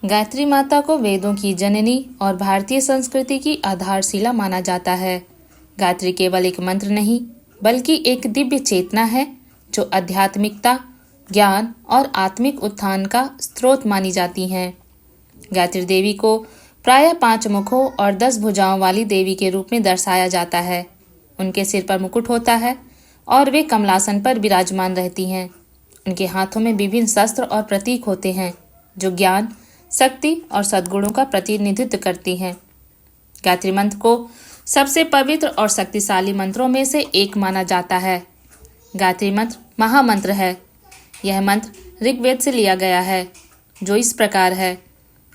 गायत्री माता को वेदों की जननी और भारतीय संस्कृति की आधारशिला माना जाता है। गायत्री केवल एक मंत्र नहीं, बल्कि एक दिव्य चेतना है जो आध्यात्मिकता, ज्ञान और आत्मिक उत्थान का स्रोत मानी जाती हैं। गायत्री देवी को प्रायः 5 मुखों और 10 भुजाओं वाली देवी के रूप में दर्शाया जाता है। उनके सिर पर मुकुट होता है और वे कमलासन पर विराजमान रहती हैं। उनके हाथों में विभिन्न शस्त्र और प्रतीक होते हैं जो ज्ञान, शक्ति और सद्गुणों का प्रतिनिधित्व करती हैं। गायत्री मंत्र को सबसे पवित्र और शक्तिशाली मंत्रों में से एक माना जाता है। गायत्री मंत्र महामंत्र है। यह मंत्र ऋग्वेद से लिया गया है, जो इस प्रकार है: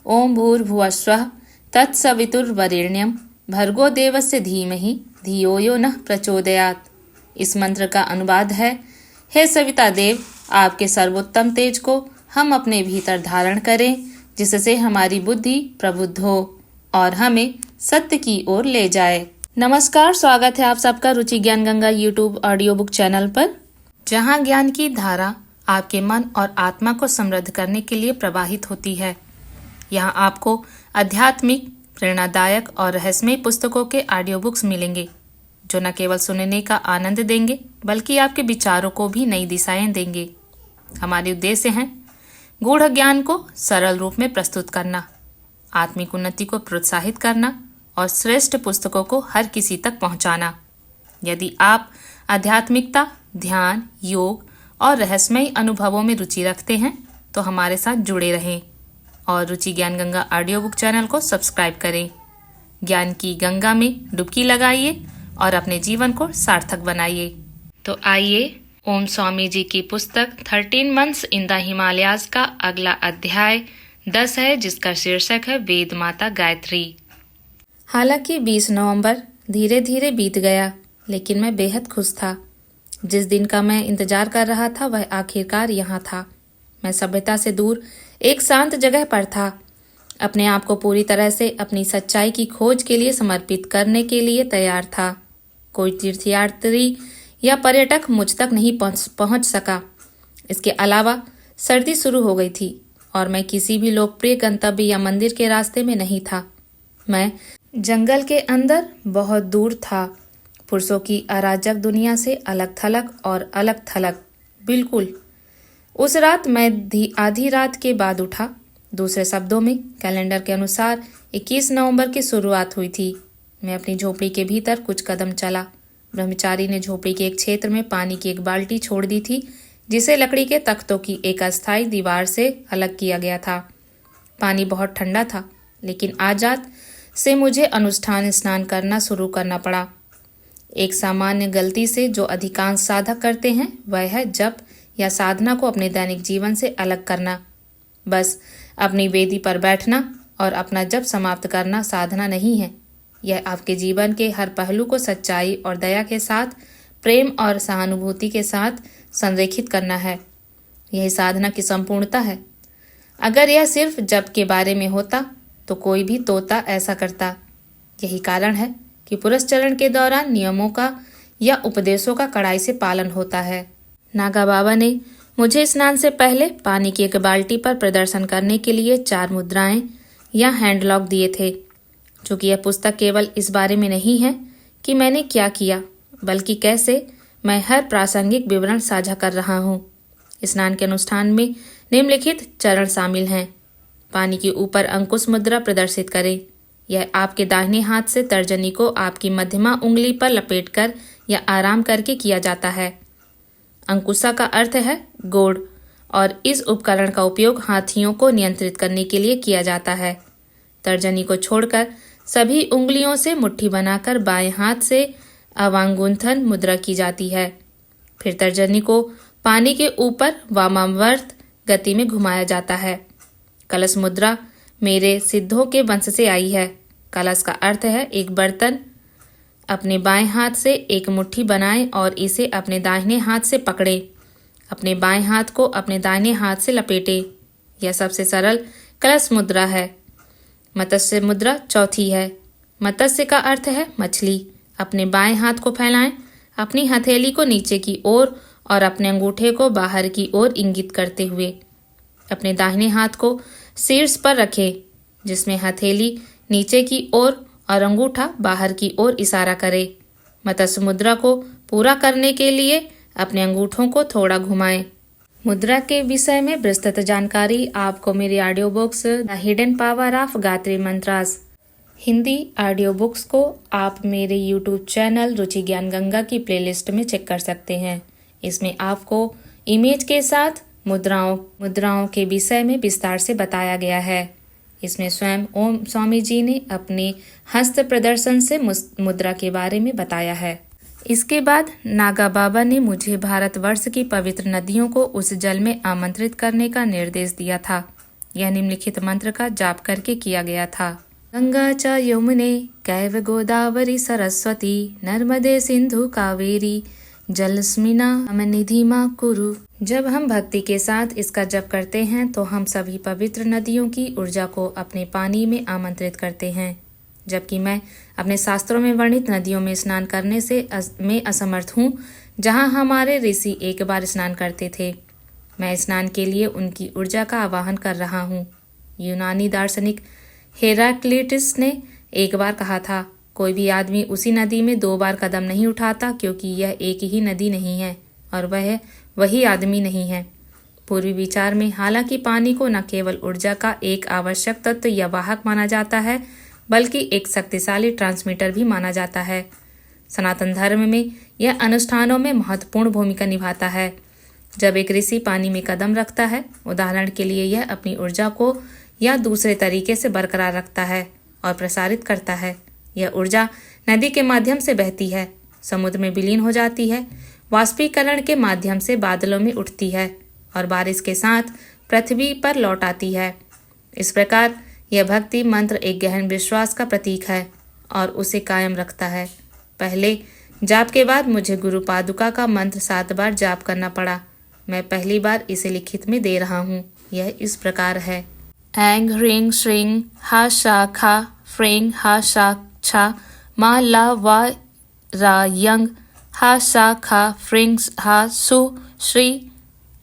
ओम भूर्भुवस्वः तत्सवितुर्वरेण्यं भर्गो देवस्य धीमहि धियो यो नः प्रचोदयात्। इस मंत्र का अनुवाद है: हे सविता देव, आपके सर्वोत्तम तेज को हम अपने भीतर धारण करें, जिससे हमारी बुद्धि प्रबुद्ध हो और हमें सत्य की ओर ले जाए। नमस्कार, स्वागत है आप सबका रुचि ज्ञान Ganga YouTube audio book channel पर, जहां ज्ञान की धारा आपके मन और आत्मा को समृद्ध करने के लिए प्रवाहित होती है। यहाँ आपको आध्यात्मिक, प्रेरणादायक और रहस्यमय पुस्तकों के ऑडियो बुक्स मिलेंगे, जो न केवल सुनने का आनंद देंगे, बल्कि आपके विचारों को भी नई दिशाएं देंगे। हमारे उद्देश्य हैं गूढ़ ज्ञान को सरल रूप में प्रस्तुत करना, आत्मिक उन्नति को प्रोत्साहित करना और श्रेष्ठ पुस्तकों को हर किसी तक पहुंचाना। यदि आप आध्यात्मिकता, ध्यान, योग और रहस्यमय अनुभवों में रुचि रखते हैं, तो हमारे साथ जुड़े रहें और रुचि ज्ञान गंगा ऑडियो बुक चैनल को सब्सक्राइब करें। ज्ञान की गंगा में डुबकी लगाइए और अपने जीवन को सार्थक बनाइए। तो आइए, ओम स्वामी जी की पुस्तक 13 मंथ्स इन द हिमालयाज का अगला अध्याय 10 है, जिसका शीर्षक है वेद माता गायत्री। हालांकि 20 नवंबर धीरे धीरे बीत गया, लेकिन मैं बेहद खुश था। जिस दिन का मैं इंतजार कर रहा था वह आखिरकार यहाँ था। मैं सभ्यता से दूर एक शांत जगह पर था, अपने आप को पूरी तरह से अपनी सच्चाई की खोज के लिए समर्पित करने के लिए तैयार था। कोई तीर्थयात्री या पर्यटक मुझ तक नहीं पहुंच सका। इसके अलावा सर्दी शुरू हो गई थी और मैं किसी भी लोकप्रिय गंतव्य या मंदिर के रास्ते में नहीं था। मैं जंगल के अंदर बहुत दूर था, पुरुषों की अराजक दुनिया से अलग थलग और अलग थलग, बिल्कुल। उस रात मैं आधी रात के बाद उठा। दूसरे शब्दों में, कैलेंडर के अनुसार 21 नवंबर की शुरुआत हुई थी। मैं अपनी झोपड़ी के भीतर कुछ कदम चला। ब्रह्मचारी ने झोपड़ी के एक क्षेत्र में पानी की एक बाल्टी छोड़ दी थी, जिसे लकड़ी के तख्तों की एक अस्थायी दीवार से अलग किया गया था। पानी बहुत ठंडा था, लेकिन आजाद से मुझे अनुष्ठान स्नान करना शुरू करना पड़ा। एक सामान्य गलती से जो अधिकांश साधक करते हैं वह है जप या साधना को अपने दैनिक जीवन से अलग करना। बस अपनी वेदी पर बैठना और अपना जप समाप्त करना साधना नहीं है। यह आपके जीवन के हर पहलू को सच्चाई और दया के साथ, प्रेम और सहानुभूति के साथ संरेखित करना है। यही साधना की संपूर्णता है। अगर यह सिर्फ जप के बारे में होता तो कोई भी तोता ऐसा करता। यही कारण है कि पुरस्चरण के दौरान नियमों का या उपदेशों का कड़ाई से पालन होता है। नागा बाबा ने मुझे स्नान से पहले पानी की एक बाल्टी पर प्रदर्शन करने के लिए 4 मुद्राएं या हैंडलॉक दिए थे। चूँकि यह पुस्तक केवल इस बारे में नहीं है कि मैंने क्या किया, बल्कि कैसे मैं हर प्रासंगिक विवरण साझा कर रहा हूँ। स्नान के अनुष्ठान में निम्नलिखित चरण शामिल हैं। पानी के ऊपर अंकुश मुद्रा प्रदर्शित करें। यह आपके दाहिने हाथ से तर्जनी को आपकी मध्यमा उंगली पर लपेटकर या आराम करके किया जाता है। अंकुशा का अर्थ है गोड़, और इस उपकरण का उपयोग हाथियों को नियंत्रित करने के लिए किया जाता है। तर्जनी को छोड़कर सभी उंगलियों से मुट्ठी बनाकर बाएं हाथ से अवांगुंथन मुद्रा की जाती है। फिर तर्जनी को पानी के ऊपर वामावर्त गति में घुमाया जाता है। कलश मुद्रा मेरे सिद्धों के वंश से आई है। कलश का अर्थ है एक बर्तन। अपने बाएं हाथ से एक मुट्ठी बनाएं और इसे अपने दाहिने हाथ से पकड़ें। अपने बाएं हाथ को अपने दाहिने हाथ से लपेटें। यह सबसे सरल कलश मुद्रा है। मत्स्य मुद्रा चौथी है। मत्स्य का अर्थ है मछली। अपने बाएं हाथ को फैलाएं, अपनी हथेली को नीचे की ओर और अपने अंगूठे को बाहर की ओर इंगित करते हुए। अपने दाहिने हाथ को शीर्ष पर रखे, जिसमें हथेली नीचे की ओर और अंगूठा बाहर की ओर इशारा करे। मत्स्य मुद्रा को पूरा करने के लिए अपने अंगूठों को थोड़ा घुमाएं। मुद्रा के विषय में विस्तृत जानकारी आपको मेरी audio books the hidden power of Gayatri mantras Hindi audio books को आप मेरे यूट्यूब चैनल रुचि ज्ञान गंगा की प्लेलिस्ट में चेक कर सकते हैं। इसमें आपको इमेज के साथ मुद्राओं के विषय में विस्तार से बताया गया है। इसमें स्वयं ओम स्वामी जी ने अपने हस्त प्रदर्शन से मुद्रा के बारे में बताया है। इसके बाद नागा बाबा ने मुझे भारतवर्ष की पवित्र नदियों को उस जल में आमंत्रित करने का निर्देश दिया था। यह निम्नलिखित मंत्र का जाप करके किया गया था। गंगा च यमुने कैव गोदावरी सरस्वती नर्मदे सिंधु कावेरी जलस्मिना निधि मां कुरु। जब हम भक्ति के साथ इसका जप करते हैं तो हम सभी पवित्र नदियों की ऊर्जा को अपने पानी में आमंत्रित करते हैं। जबकि मैं अपने शास्त्रों में वर्णित नदियों में स्नान करने से मैं असमर्थ हूँ, जहाँ हमारे ऋषि एक बार स्नान करते थे। मैं स्नान के लिए उनकी ऊर्जा का आवाहन कर रहा हूँ। यूनानी दार्शनिक हेराक्लिटस ने एक बार कहा था, कोई भी आदमी उसी नदी में 2 बार कदम नहीं उठाता, क्योंकि यह एक ही नदी नहीं है और वह वही आदमी नहीं है। पूर्वी विचार में हालांकि पानी को न केवल ऊर्जा का एक आवश्यक तत्व या वाहक माना जाता है, बल्कि एक शक्तिशाली ट्रांसमीटर भी माना जाता है। सनातन धर्म में यह अनुष्ठानों में महत्वपूर्ण भूमिका निभाता है। जब एक ऋषि पानी में कदम रखता है, उदाहरण के लिए यह अपनी ऊर्जा को या दूसरे तरीके से बरकरार रखता है और प्रसारित करता है। यह ऊर्जा नदी के माध्यम से बहती है, समुद्र में विलीन हो जाती है, वाष्पीकरण के माध्यम से बादलों में उठती है और बारिश के साथ पृथ्वी पर लौट आती है। इस प्रकार यह भक्ति मंत्र एक गहन विश्वास का प्रतीक है और उसे कायम रखता है। पहले जाप के बाद मुझे गुरु पादुका का मंत्र 7 बार जाप करना पड़ा। मैं पहली बार इसे लिखित में दे रहा हूँ। यह इस प्रकार है। एंग ह्रींग श्रींग हा शा खा फ्रेंग हा शा छा मा ला वा रा यंग हा शा खा फ्रिंग हा सु श्री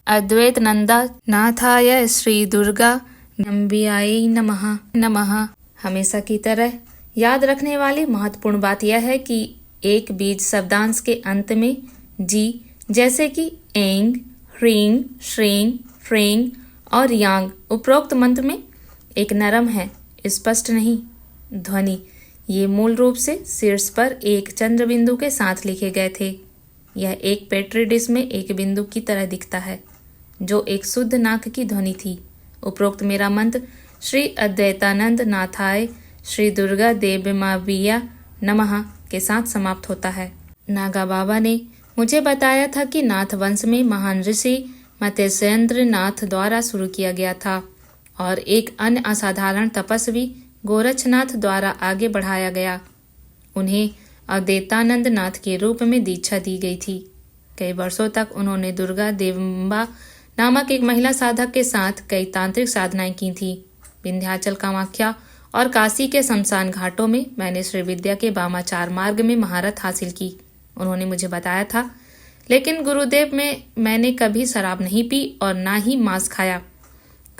अद्वैत नंदा नाथाय श्री दुर्गा नम्बियाई नमः। हमेशा की तरह याद रखने वाली महत्वपूर्ण बात यह है कि एक बीज शब्दांश के अंत में जी, जैसे कि एंग, ह्रींग, श्रींग, फ्रेंग और यांग उपरोक्त मंत्र में एक नरम है, स्पष्ट नहीं ध्वनि। ये मूल रूप से शीर्ष पर एक चंद्र बिंदु के साथ लिखे गए थे। यह एक पेट्री डिश में एक बिंदु की तरह दिखता है, जो एक शुद्ध नाक की ध्वनि थी। उपरोक्त मेरा मंत्र श्री अद्वैतानंद नाथाय श्री दुर्गा देवमाविया नमः के साथ समाप्त होता है। नागा बाबा ने मुझे बताया था कि नाथ वंश में महान ऋषि मत्स्येंद्र नाथ द्वारा शुरू किया गया था और एक अन्य असाधारण तपस्वी गोरक्षनाथ द्वारा आगे बढ़ाया गया। उन्हें अद्वैतानंद नाथ के रूप में दीक्षा दी गई थी। कई वर्षों तक उन्होंने दुर्गा देवम्बा नामक एक महिला साधक के साथ कई तांत्रिक साधनाएं की थी। विंध्याचल, कामाख्या और काशी के शमशान घाटों में मैंने श्री विद्या के वामाचार मार्ग में महारत हासिल की, उन्होंने मुझे बताया था। लेकिन गुरुदेव में मैंने कभी शराब नहीं पी और ना ही मांस खाया।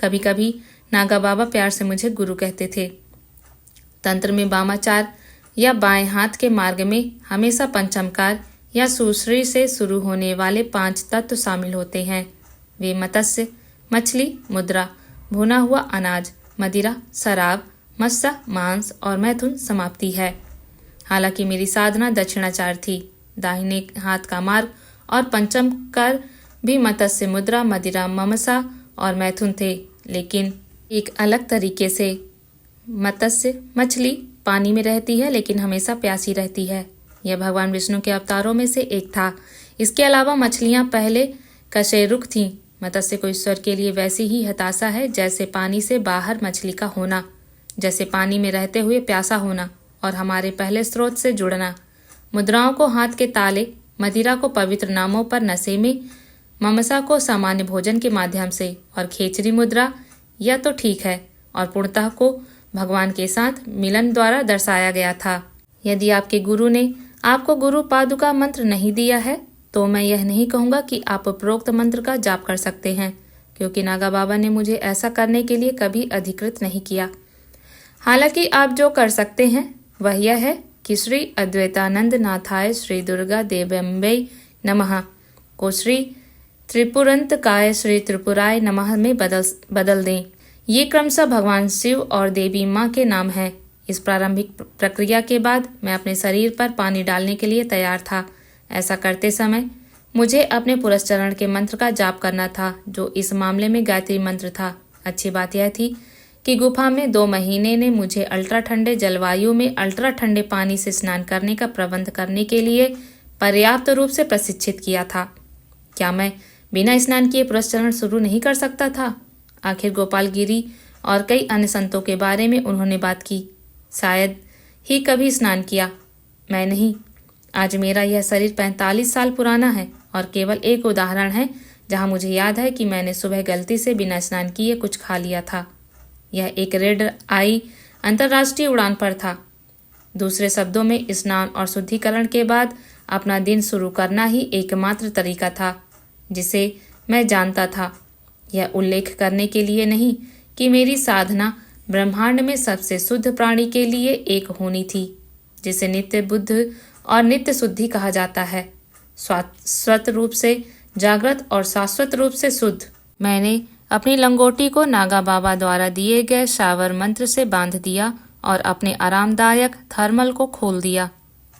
कभी कभी नागा बाबा प्यार से मुझे गुरु कहते थे। तंत्र में वामाचार या बाएं हाथ के मार्ग में हमेशा पंचमकार या सुश्री से शुरू होने वाले 5 तत्व शामिल होते हैं। वे मत्स्य, मछली, मुद्रा, भुना हुआ अनाज, मदिरा, शराब, मत्स्य, मांस और मैथुन समाप्ति है। हालांकि मेरी साधना दक्षिणाचार थी। दाहिने हाथ का मार्ग और पंचम कर भी मत्स्य, मुद्रा, मदिरा, ममसा और मैथुन थे, लेकिन एक अलग तरीके से। मत्स्य मछली पानी में रहती है लेकिन हमेशा प्यासी रहती है। यह भगवान विष्णु के अवतारों में से एक था। इसके अलावा मछलियां पहले कशेरुक थीं। मत्स्य को ईश्वर के लिए वैसी ही हताशा है जैसे पानी से बाहर मछली का होना, जैसे पानी में रहते हुए प्यासा होना और हमारे पहले स्रोत से जुड़ना। मुद्राओं को हाथ के ताले, मदिरा को पवित्र नामों पर नशे में, ममसा को सामान्य भोजन के माध्यम से और खेचरी मुद्रा यह तो ठीक है और पूर्णतः को भगवान के साथ मिलन द्वारा दर्शाया गया था। यदि आपके गुरु ने आपको गुरु पादुका मंत्र नहीं दिया है तो मैं यह नहीं कहूँगा कि आप उपरोक्त मंत्र का जाप कर सकते हैं, क्योंकि नागा बाबा ने मुझे ऐसा करने के लिए कभी अधिकृत नहीं किया। हालांकि आप जो कर सकते हैं वह यह है कि श्री अद्वैतानंद नाथाय श्री दुर्गा देवम्बे नमः को श्री त्रिपुरंतकाय श्री त्रिपुराय नमः में बदल दें। ये क्रमशः भगवान शिव और देवी माँ के नाम है। इस प्रारंभिक प्रक्रिया के बाद मैं अपने शरीर पर पानी डालने के लिए तैयार था। ऐसा करते समय मुझे अपने पुरस्चरण के मंत्र का जाप करना था, जो इस मामले में गायत्री मंत्र था। अच्छी बात यह थी कि गुफा में 2 महीने ने मुझे अल्ट्रा ठंडे जलवायु में अल्ट्रा ठंडे पानी से स्नान करने का प्रबंध करने के लिए पर्याप्त रूप से प्रशिक्षित किया था। क्या मैं बिना स्नान किए पुरस्चरण शुरू नहीं कर सकता था? आखिर गोपाल गिरी और कई अन्य संतों के बारे में उन्होंने बात की। शायद ही कभी स्नान किया, मैं नहीं। आज मेरा यह शरीर 45 साल पुराना है और केवल एक उदाहरण है जहां मुझे याद है कि मैंने सुबह गलती से बिना स्नान किए कुछ खा लिया था। यह एक रेड आई अंतर्राष्ट्रीय उड़ान पर था। दूसरे शब्दों में, स्नान और शुद्धिकरण के बाद अपना दिन शुरू करना ही एकमात्र तरीका था जिसे मैं जानता था। यह उल्लेख करने के लिए नहीं कि मेरी साधना ब्रह्मांड में सबसे शुद्ध प्राणी के लिए एक होनी थी, जिसे नित्य बुद्ध और नित्य शुद्धि कहा जाता है। स्वत रूप से जागृत और शाश्वत रूप से शुद्ध। मैंने अपनी लंगोटी को नागा बाबा द्वारा दिए गए शावर मंत्र से बांध दिया और अपने आरामदायक थर्मल को खोल दिया।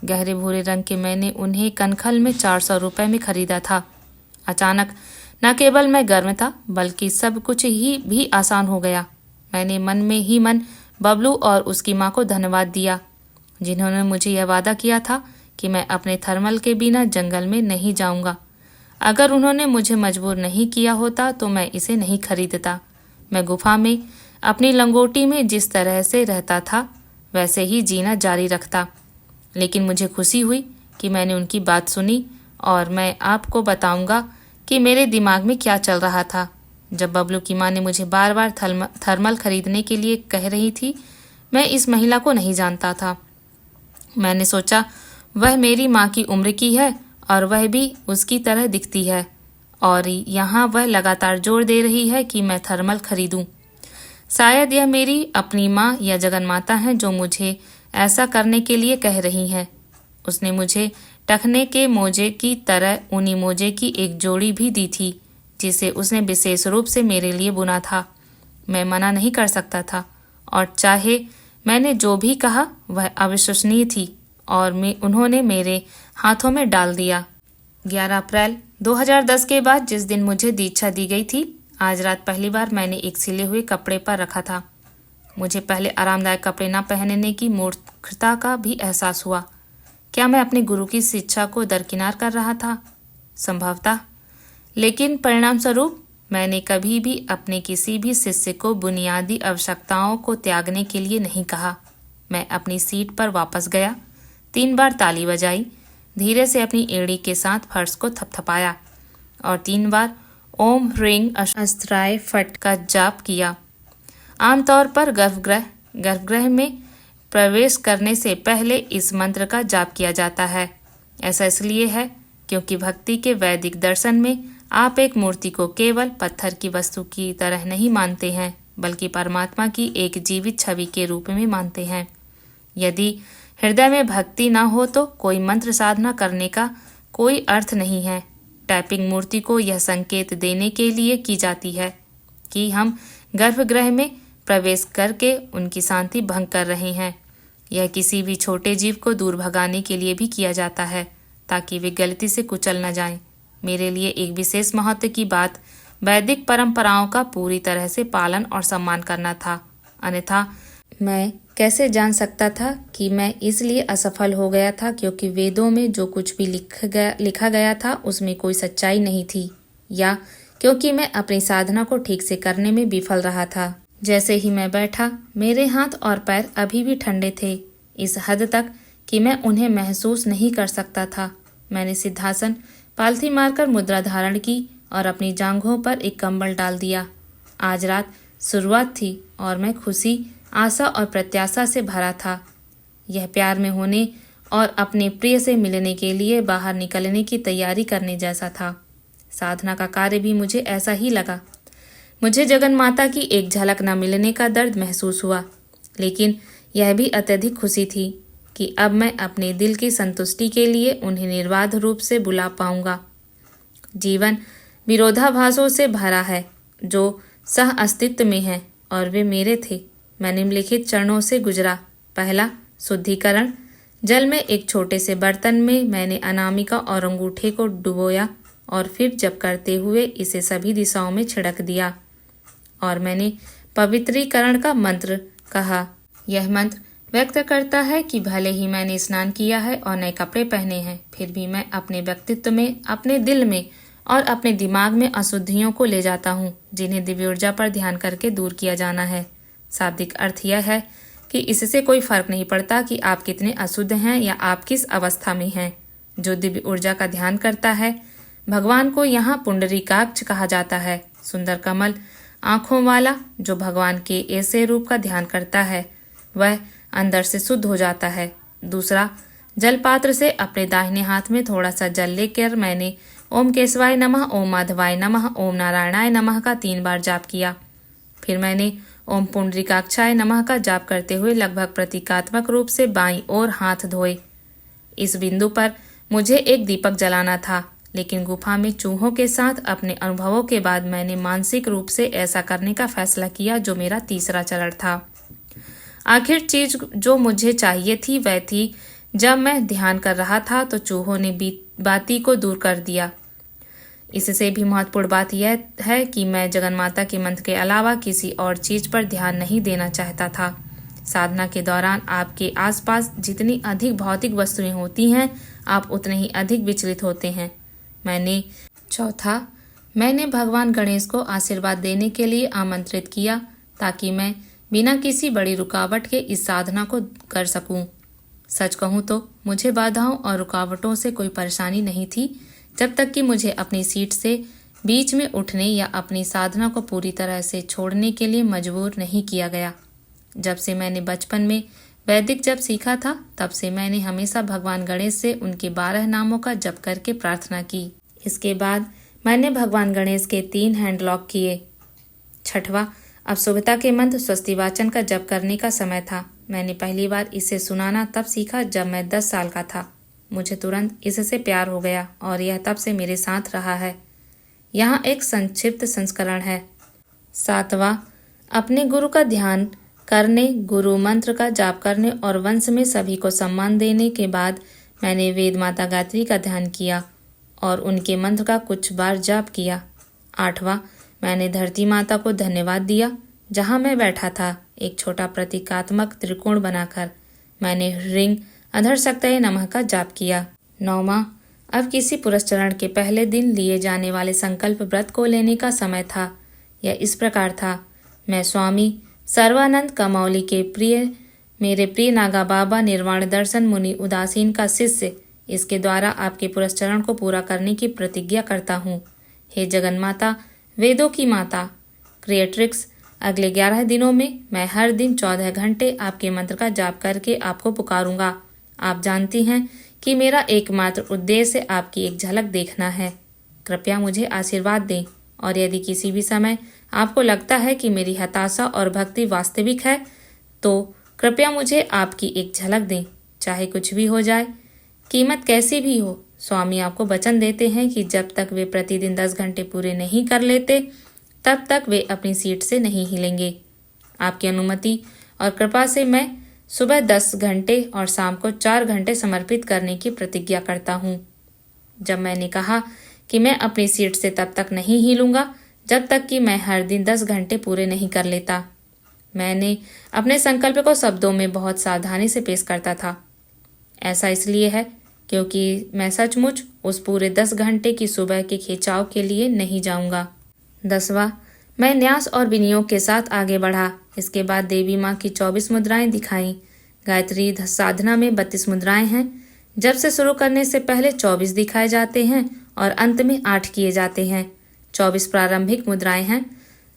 गहरे भूरे रंग के मैंने उन्हें कनखल में 400 रुपए में खरीदा था। अचानक न केवल मैं गर्म था, बल्कि सब कुछ ही भी आसान हो गया। मैंने मन में ही मन बबलू और उसकी माँ को धन्यवाद दिया, जिन्होंने मुझे यह वादा किया था कि मैं अपने थर्मल के बिना जंगल में नहीं जाऊंगा। अगर उन्होंने मुझे मजबूर नहीं किया होता तो मैं इसे नहीं खरीदता। मैं गुफा में अपनी लंगोटी में जिस तरह से रहता था वैसे ही जीना जारी रखता। लेकिन मुझे खुशी हुई कि मैंने उनकी बात सुनी, और मैं आपको बताऊंगा कि मेरे दिमाग में क्या चल रहा था। जब बबलू की माँ ने मुझे बार बार थर्मल खरीदने के लिए कह रही थी, मैं इस महिला को नहीं जानता था। मैंने सोचा वह मेरी माँ की उम्र की है और वह भी उसकी तरह दिखती है, और यहाँ वह लगातार जोर दे रही है कि मैं थर्मल खरीदूं। शायद यह मेरी अपनी माँ या जगन माता है जो मुझे ऐसा करने के लिए कह रही हैं। उसने मुझे टखने के मोजे की तरह ऊनी मोजे की एक जोड़ी भी दी थी, जिसे उसने विशेष रूप से मेरे लिए बुना था। मैं मना नहीं कर सकता था, और चाहे मैंने जो भी कहा वह अविश्वसनीय थी, और उन्होंने मेरे हाथों में डाल दिया। 11 अप्रैल 2010 के बाद जिस दिन मुझे दीक्षा दी गई थी, आज रात पहली बार मैंने एक सिले हुए कपड़े पर रखा था। मुझे पहले आरामदायक कपड़े न पहनने की मूर्खता का भी एहसास हुआ। क्या मैं अपने गुरु की शिक्षा को दरकिनार कर रहा था? संभवतः। लेकिन परिणाम स्वरूप मैंने कभी भी अपने किसी भी शिष्य को बुनियादी आवश्यकताओं को त्यागने के लिए नहीं कहा। मैं अपनी सीट पर वापस गया, 3 बार ताली बजाई, धीरे से अपनी एड़ी के साथ फर्श को थपथपाया और 3 बार ओम ह्रीं अस्त्राय फट का जाप किया। आमतौर पर गर्भगृह में प्रवेश करने से पहले इस मंत्र का जाप किया जाता है। ऐसा इसलिए है क्योंकि भक्ति के वैदिक दर्शन में आप एक मूर्ति को केवल पत्थर की वस्तु की तरह नहीं मानते हैं, बल्कि परमात्मा की एक जीवित छवि के रूप में मानते हैं। यदि हृदय में भक्ति न हो तो कोई मंत्र साधना करने का कोई अर्थ नहीं है। टैपिंग मूर्ति को यह संकेत देने के लिए की जाती है कि हम गर्भगृह में प्रवेश करके उनकी शांति भंग कर रहे हैं। यह किसी भी छोटे जीव को दूर भगाने के लिए भी किया जाता है, ताकि वे गलती से कुचल न जाएं। मेरे लिए एक विशेष महत्व की बात वैदिक परंपराओं का पूरी तरह से पालन और सम्मान करना था। अन्यथा मैं कैसे जान सकता था कि मैं इसलिए असफल हो गया था क्योंकि वेदों में जो कुछ भी लिखा गया था उसमें कोई सच्चाई नहीं थी, या क्योंकि मैं अपनी साधना को ठीक से करने में विफल रहा था। जैसे ही मैं बैठा, मेरे हाथ और पैर अभी भी ठंडे थे, इस हद तक कि मैं उन्हें महसूस नहीं कर सकता था। मैंने सिद्धासन पालथी मारकर मुद्रा धारण की और अपनी जांघों पर एक कंबल डाल दिया। आज रात शुरुआत थी और मैं खुशी, आशा और प्रत्याशा से भरा था। यह प्यार में होने और अपने प्रिय से मिलने के लिए बाहर निकलने की तैयारी करने जैसा था। साधना का कार्य भी मुझे ऐसा ही लगा। मुझे जगन माता की एक झलक न मिलने का दर्द महसूस हुआ, लेकिन यह भी अत्यधिक खुशी थी कि अब मैं अपने दिल की संतुष्टि के लिए उन्हें निर्बाध रूप से बुला पाऊंगा। जीवन विरोधाभासों से भरा है जो सह अस्तित्व में है और वे मेरे थे। मैं निम्नलिखित चरणों से गुजरा। पहला, शुद्धिकरण। जल में एक छोटे से बर्तन में मैंने अनामिका और अंगूठे को डुबोया और फिर जप करते हुए इसे सभी दिशाओं में छिड़क दिया और मैंने पवित्रीकरण का मंत्र कहा। यह मंत्र व्यक्त करता है कि भले ही मैंने स्नान किया है और नए कपड़े पहने हैं, फिर भी मैं अपने व्यक्तित्व में, अपने दिल में और अपने दिमाग में अशुद्धियों को ले जाता हूँ, जिन्हें दिव्य ऊर्जा पर ध्यान करके दूर किया जाना है। शाब्दिक अर्थ यह है कि इससे कोई फर्क नहीं पड़ता कि आप कितने अशुद्ध हैं या आप किस अवस्था में हैं। जो दिव्य ऊर्जा का ध्यान करता है, भगवान को यहाँ पुंडरीकाक्ष कहा जाता है। सुंदर कमल आंखों वाला जो भगवान के ऐसे रूप का ध्यान करता है, वह अंदर से शुद्ध हो जाता है। दूसरा, जल पात्र से अपने दाहिने हाथ में थोड़ा सा जल लेकर मैंने ओम केशवाय नमः, ओम माधवाय नमः, ओम नारायणाय नमः का 3 बार जाप किया। फिर मैंने ओम पुंडरीकाक्षाय नमः का जाप करते हुए लगभग प्रतीकात्मक रूप से बाईं ओर हाथ धोए। इस बिंदु पर मुझे एक दीपक जलाना था, लेकिन गुफा में चूहों के साथ अपने अनुभवों के बाद मैंने मानसिक रूप से ऐसा करने का फैसला किया, जो मेरा तीसरा चरण था। आखिर चीज जो मुझे चाहिए थी वह थी, जब मैं ध्यान कर रहा था तो चूहों ने बाती को दूर कर दिया। इससे भी महत्वपूर्ण बात यह है कि मैं जगन माता के मंत्र के अलावा किसी और चीज पर ध्यान नहीं देना चाहता था। साधना के दौरान आपके आसपास जितनी अधिक भौतिक वस्तुएं होती हैं, आप उतने ही अधिक विचलित होते हैं। चौथा, मैंने भगवान गणेश को आशीर्वाद देने के लिए आमंत्रित किया ताकि मैं बिना किसी बड़ी रुकावट के इस साधना को कर सकूं। सच कहूं तो मुझे बाधाओं और रुकावटों से कोई परेशानी नहीं थी, जब तक कि मुझे अपनी सीट से बीच में उठने या अपनी साधना को पूरी तरह से छोड़ने के लिए मजबूर नहीं किया गया। जब से मैंने बचपन में वैदिक जप सीखा था, तब से मैंने हमेशा भगवान गणेश से उनके 12 नामों का जप करके प्रार्थना की। इसके बाद मैंने भगवान गणेश के 3 हैंडलॉक किए। छठवां, अब शुभता के मंत्र स्वस्ति वाचन का जप करने का समय था। मैंने पहली बार इसे सुनाना तब सीखा जब मैं 10 साल का था। मुझे तुरंत इससे प्यार हो गया और यह तब से मेरे साथ रहा है। यहाँ एक संक्षिप्त संस्करण है। 7वां, अपने गुरु का ध्यान करने, गुरु मंत्र का जाप करने और वंश में सभी को सम्मान देने के बाद मैंने वेद माता गायत्री का ध्यान किया और उनके मंत्र का कुछ बार जाप किया। 8वां, मैंने धरती माता को धन्यवाद दिया। जहाँ मैं बैठा था, एक छोटा प्रतीकात्मक त्रिकोण बनाकर मैंने ह्रीं अधरशक्तये नमः का जाप किया। 9वां, अब किसी पुरस्चरण के पहले दिन लिए जाने वाले संकल्प व्रत को लेने का समय था। यह इस प्रकार था। मैं स्वामी सर्वानंद कमौली के मेरे प्रिय नागा बाबा निर्वाण दर्शन मुनि उदासीन का शिष्य, इसके द्वारा आपके पुरस्चरण को पूरा करने की प्रतिज्ञा करता हूँ। हे जगन माता, वेदों की माता, क्रिएट्रिक्स, अगले 11 दिनों में मैं हर दिन 14 घंटे आपके मंत्र का जाप करके आपको पुकारूंगा। आप जानती हैं कि मेरा एकमात्र उद्देश्य आपकी एक झलक देखना है। कृपया मुझे आशीर्वाद दें, और यदि किसी भी समय आपको लगता है कि मेरी हताशा और भक्ति वास्तविक है, तो कृपया मुझे आपकी एक झलक दें। चाहे कुछ भी हो जाए, कीमत कैसी भी हो, स्वामी आपको वचन देते हैं कि जब तक वे प्रतिदिन 10 घंटे पूरे नहीं कर लेते, तब तक वे अपनी सीट से नहीं हिलेंगे। आपकी अनुमति और कृपा से मैं सुबह 10 घंटे और शाम को 4 घंटे समर्पित करने की प्रतिज्ञा करता हूँ। जब मैंने कहा कि मैं अपनी सीट से तब तक नहीं हिलूंगा जब तक कि मैं हर दिन 10 घंटे पूरे नहीं कर लेता। मैंने अपने संकल्प को शब्दों में बहुत सावधानी से पेश करता था। ऐसा इसलिए है क्योंकि मैं सचमुच उस पूरे 10 घंटे की सुबह के खिंचाव के लिए नहीं जाऊंगा। 10वां, मैं न्यास और विनियोग के साथ आगे बढ़ा। इसके बाद देवी माँ की 24 मुद्राएं दिखाई। गायत्री साधना में 32 मुद्राएं हैं। जब से शुरू करने से पहले 24 दिखाए जाते हैं और अंत में 8 किए जाते हैं। 24 प्रारंभिक मुद्राएं हैं।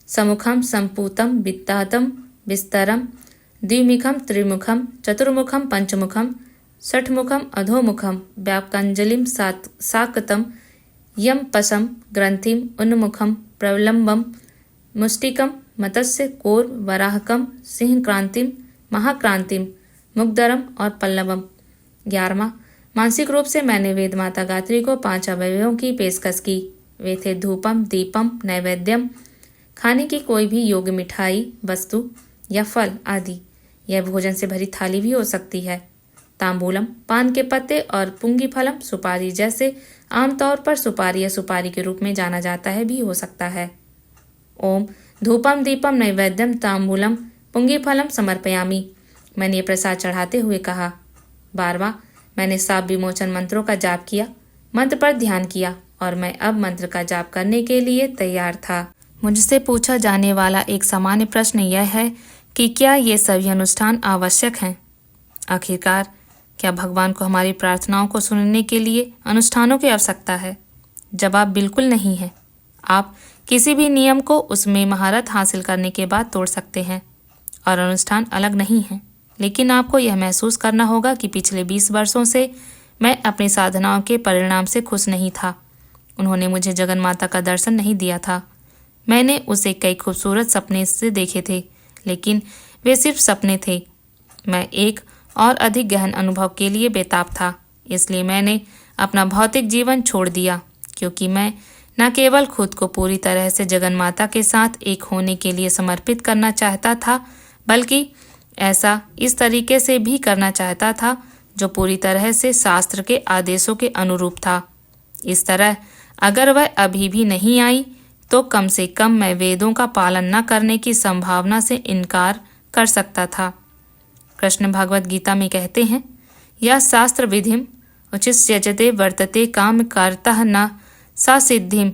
समुखम, संपूतम, वित्तातम, विस्तरम, द्विमुखम, त्रिमुखम, चतुर्मुखम, पंचमुखम, षठमुखम, अधोमुखम, व्यापकांजलिम, साकतम, यम पसम, ग्रंथिम, उन्मुखम, प्रलंबम, मुष्टिकम, मत्स्य, कोर्म, वराहकम, सिंह क्रांतिम, महाक्रांतिम, मुग्धरम और पल्लवम। 11वां, मानसिक रूप से मैंने वेद माता गायत्री को 5 अवयवों की पेशकश की। वे थे धूपम, दीपम, नैवेद्यम, खाने की कोई भी योग्य मिठाई वस्तु या फल आदि। यह भोजन से भरी थाली भी हो सकती है। तांबूलम, पान के पत्ते, और पुंगी फलम, सुपारी, जैसे आमतौर पर सुपारी या सुपारी के रूप में जाना जाता है, भी हो सकता है। ओम धूपम दीपम नैवेद्यम तांबूलम पुंगी फलम समर्पयामी, मैंने ये प्रसाद चढ़ाते हुए कहा। 12वां, मैंने साप विमोचन मंत्रों का जाप किया, मंत्र पर ध्यान किया और मैं अब मंत्र का जाप करने के लिए तैयार था। मुझसे पूछा जाने वाला एक सामान्य प्रश्न यह है कि क्या ये सभी अनुष्ठान आवश्यक हैं? आखिरकार क्या भगवान को हमारी प्रार्थनाओं को सुनने के लिए अनुष्ठानों की आवश्यकता है? जवाब बिल्कुल नहीं है। आप किसी भी नियम को उसमें महारत हासिल करने के बाद तोड़ सकते हैं और अनुष्ठान अलग नहीं है। लेकिन आपको यह महसूस करना होगा कि पिछले 20 वर्षों से मैं अपनी साधनाओं के परिणाम से खुश नहीं था। उन्होंने मुझे जगन माता का दर्शन नहीं दिया था। मैंने उसे कई खूबसूरत सपने से देखे थे, लेकिन वे सिर्फ सपने थे। मैं एक और अधिक गहन अनुभव के लिए बेताब था। इसलिए मैंने अपना भौतिक जीवन छोड़ दिया, क्योंकि मैं न केवल खुद को पूरी तरह से जगन माता के साथ एक होने के लिए समर्पित करना चाहता था, बल्कि ऐसा इस तरीके से भी करना चाहता था जो पूरी तरह से शास्त्र के आदेशों के अनुरूप था। इस तरह अगर वह अभी भी नहीं आई तो कम से कम मैं वेदों का पालन न करने की संभावना से इनकार कर सकता था। कृष्ण भगवद गीता में कहते हैं, यह शास्त्र विधिम उचिष्यजते वर्तते काम कर्तः न सा सिद्धिम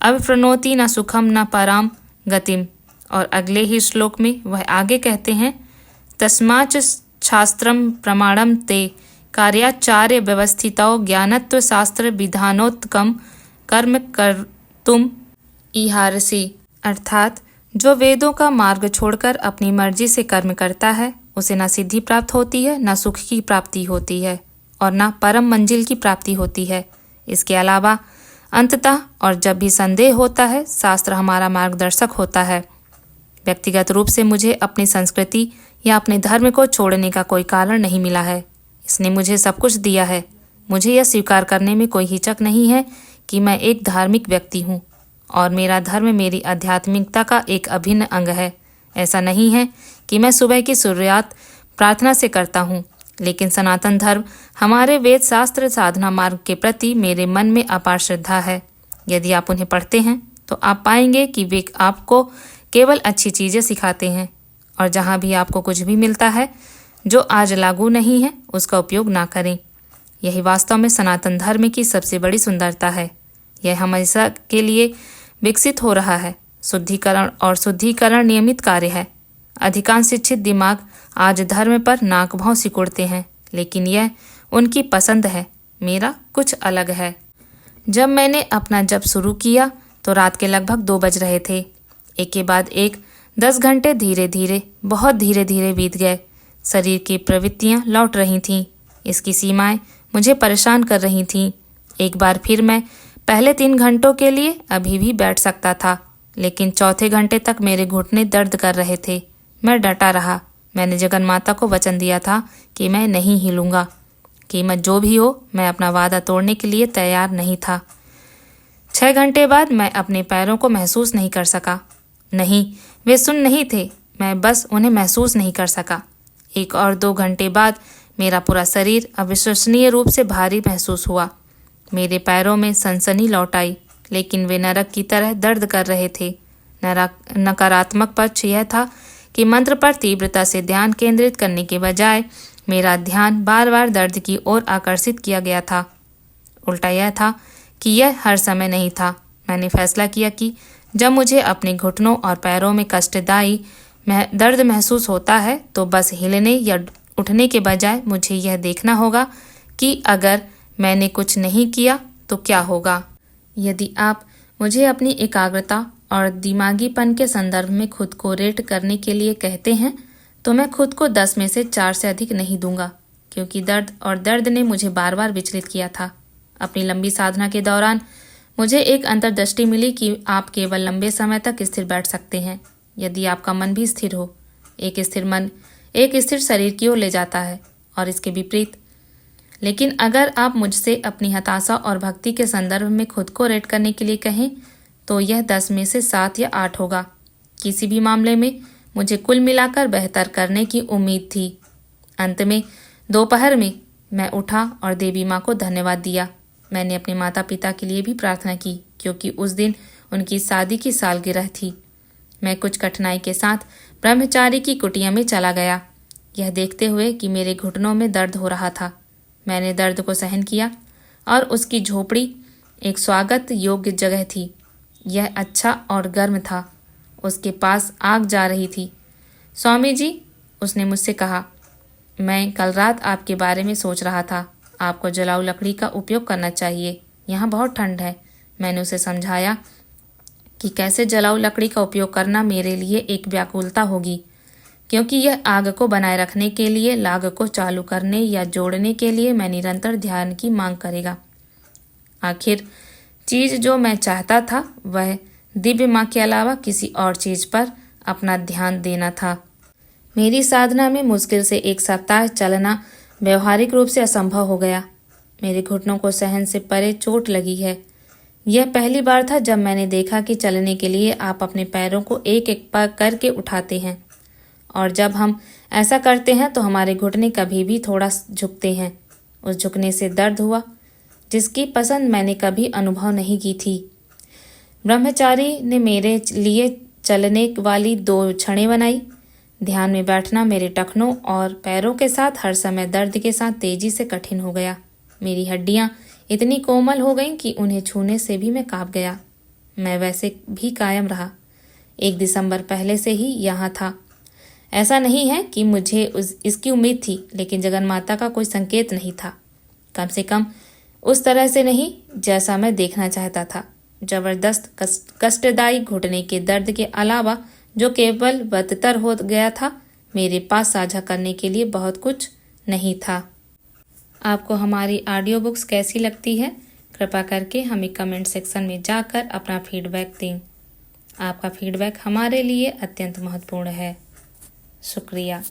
अविप्रणोति न सुखम न पराम गतिम। और अगले ही श्लोक में वह आगे कहते हैं, तस्माच शास्त्रम प्रमाणम ते कार्याचार्य व्यवस्थितौ ज्ञानत्व शास्त्र विधानोत्कम कर्म कर्तुम इहारसी। अर्थात जो वेदों का मार्ग छोड़कर अपनी मर्जी से कर्म करता है उसे न सिद्धि प्राप्त होती है, न सुख की प्राप्ति होती है और न परम मंजिल की प्राप्ति होती है। इसके अलावा अंततः और जब भी संदेह होता है, शास्त्र हमारा मार्गदर्शक होता है। व्यक्तिगत रूप से मुझे अपनी संस्कृति या अपने धर्म को छोड़ने का कोई कारण नहीं मिला है। इसने मुझे सब कुछ दिया है। मुझे यह स्वीकार करने में कोई हिचक नहीं है कि मैं एक धार्मिक व्यक्ति हूँ और मेरा धर्म मेरी आध्यात्मिकता का एक अभिन्न अंग है। ऐसा नहीं है कि मैं सुबह की शुरुआत प्रार्थना से करता हूँ, लेकिन सनातन धर्म हमारे वेद शास्त्र साधना मार्ग के प्रति मेरे मन में अपार श्रद्धा है। यदि आप उन्हें पढ़ते हैं तो आप पाएंगे कि वे आपको केवल अच्छी चीज़ें सिखाते हैं और जहाँ भी आपको कुछ भी मिलता है जो आज लागू नहीं है उसका उपयोग ना करें। यही वास्तव में सनातन धर्म की सबसे बड़ी सुंदरता है। यह हमेशा के लिए विकसित हो रहा है। शुद्धिकरण नियमित कार्य है। अधिकांश शिक्षित दिमाग आज धर्म पर नाक भौं सिकुड़ते हैं, लेकिन यह उनकी पसंद है। मेरा कुछ अलग है। जब मैंने अपना जप शुरू किया तो रात के लगभग 2 बज रहे थे। एक के बाद एक 10 घंटे धीरे धीरे, बहुत धीरे धीरे बीत गए। शरीर की प्रवृत्तियां लौट रही थीं। इसकी सीमाएं मुझे परेशान कर रही थीं। एक बार फिर मैं पहले 3 घंटों के लिए अभी भी बैठ सकता था, लेकिन चौथे घंटे तक मेरे घुटने दर्द कर रहे थे। मैं डटा रहा। मैंने जगन माता को वचन दिया था कि मैं नहीं हिलूंगा। कीमत जो भी हो, मैं अपना वादा तोड़ने के लिए तैयार नहीं था। 6 घंटे बाद मैं अपने पैरों को महसूस नहीं कर सका। नहीं, वे सुन नहीं थे, मैं बस उन्हें महसूस नहीं कर सका। 1 और 2 घंटे बाद मेरा पूरा शरीर अविश्वसनीय रूप से भारी महसूस हुआ। मेरे पैरों में सनसनी लौट आई, लेकिन वे नरक की तरह दर्द कर रहे थे। नकारात्मक पक्ष यह था कि मंत्र पर तीव्रता से ध्यान केंद्रित करने के बजाय मेरा ध्यान बार बार दर्द की ओर आकर्षित किया गया था। उल्टा यह था कि यह हर समय नहीं था। मैंने फैसला किया कि जब मुझे अपने घुटनों और पैरों में कष्टदायी दर्द महसूस होता है तो बस हिलने या उठने के बजाय मुझे यह देखना होगा कि अगर मैंने कुछ नहीं किया तो क्या होगा। यदि आप मुझे अपनी एकाग्रता और दिमागीपन के संदर्भ में खुद को रेट करने के लिए कहते हैं तो मैं खुद को 10 में से 4 से अधिक नहीं दूंगा, क्योंकि दर्द ने मुझे बार बार विचलित किया था। अपनी लंबी साधना के दौरान मुझे एक अंतर्दृष्टि मिली कि आप केवल लंबे समय तक स्थिर बैठ सकते हैं यदि आपका मन भी स्थिर हो। एक स्थिर मन एक स्थिर शरीर की ओर ले जाता है और इसके विपरीत। लेकिन अगर आप मुझसे अपनी हताशा और भक्ति के संदर्भ में खुद को रेट करने के लिए कहें तो यह 10 में से 7 या 8 होगा। किसी भी मामले में मुझे कुल मिलाकर बेहतर करने की उम्मीद थी। अंत में दोपहर में मैं उठा और देवी माँ को धन्यवाद दिया। मैंने अपने माता पिता के लिए भी प्रार्थना की क्योंकि उस दिन उनकी शादी की सालगिरह थी। मैं कुछ कठिनाई के साथ ब्रह्मचारी की कुटिया में चला गया, यह देखते हुए कि मेरे घुटनों में दर्द हो रहा था। मैंने दर्द को सहन किया और उसकी झोपड़ी एक स्वागत योग्य जगह थी। यह अच्छा और गर्म था। उसके पास आग जा रही थी। स्वामी जी, उसने मुझसे कहा, मैं कल रात आपके बारे में सोच रहा था। आपको जलाऊ लकड़ी का उपयोग करना चाहिए। यहाँ बहुत ठंड है। मैंने उसे समझाया कि कैसे जलाऊ लकड़ी का उपयोग करना मेरे लिए एक व्याकुलता होगी, क्योंकि यह आग को बनाए रखने के लिए, लाग को चालू करने या जोड़ने के लिए मैं निरंतर ध्यान की मांग करेगा। आखिर चीज जो मैं चाहता था वह दिव्य माँ के अलावा किसी और चीज पर अपना ध्यान देना था। मेरी साधना में मुश्किल से 1 सप्ताह चलना व्यवहारिक रूप से असंभव हो गया। मेरे घुटनों को सहन से परे चोट लगी है। यह पहली बार था जब मैंने देखा कि चलने के लिए आप अपने पैरों को एक एक पर करके उठाते हैं और जब हम ऐसा करते हैं तो हमारे घुटने कभी भी थोड़ा झुकते हैं। उस झुकने से दर्द हुआ जिसकी पसंद मैंने कभी अनुभव नहीं की थी। ब्रह्मचारी ने मेरे लिए चलने वाली 2 छड़ें बनाई। ध्यान में बैठना मेरे टखनों और पैरों के साथ हर समय दर्द के साथ तेजी से कठिन हो गया। मेरी हड्डियां इतनी कोमल हो गईं कि उन्हें छूने से भी मैं कांप गया। मैं वैसे भी कायम रहा। 1 दिसंबर पहले से ही यहाँ था। ऐसा नहीं है कि मुझे इसकी उम्मीद थी, लेकिन जगन्माता का कोई संकेत नहीं था। कम से कम उस तरह से नहीं जैसा मैं देखना चाहता था। जबरदस्त कष्टदायी घुटने के दर्द के अलावा जो केवल बदतर हो गया था, मेरे पास साझा करने के लिए बहुत कुछ नहीं था। आपको हमारी ऑडियो बुक्स कैसी लगती है? कृपा करके हमें कमेंट सेक्शन में जाकर अपना फीडबैक दें। आपका फीडबैक हमारे लिए अत्यंत महत्वपूर्ण है। शुक्रिया।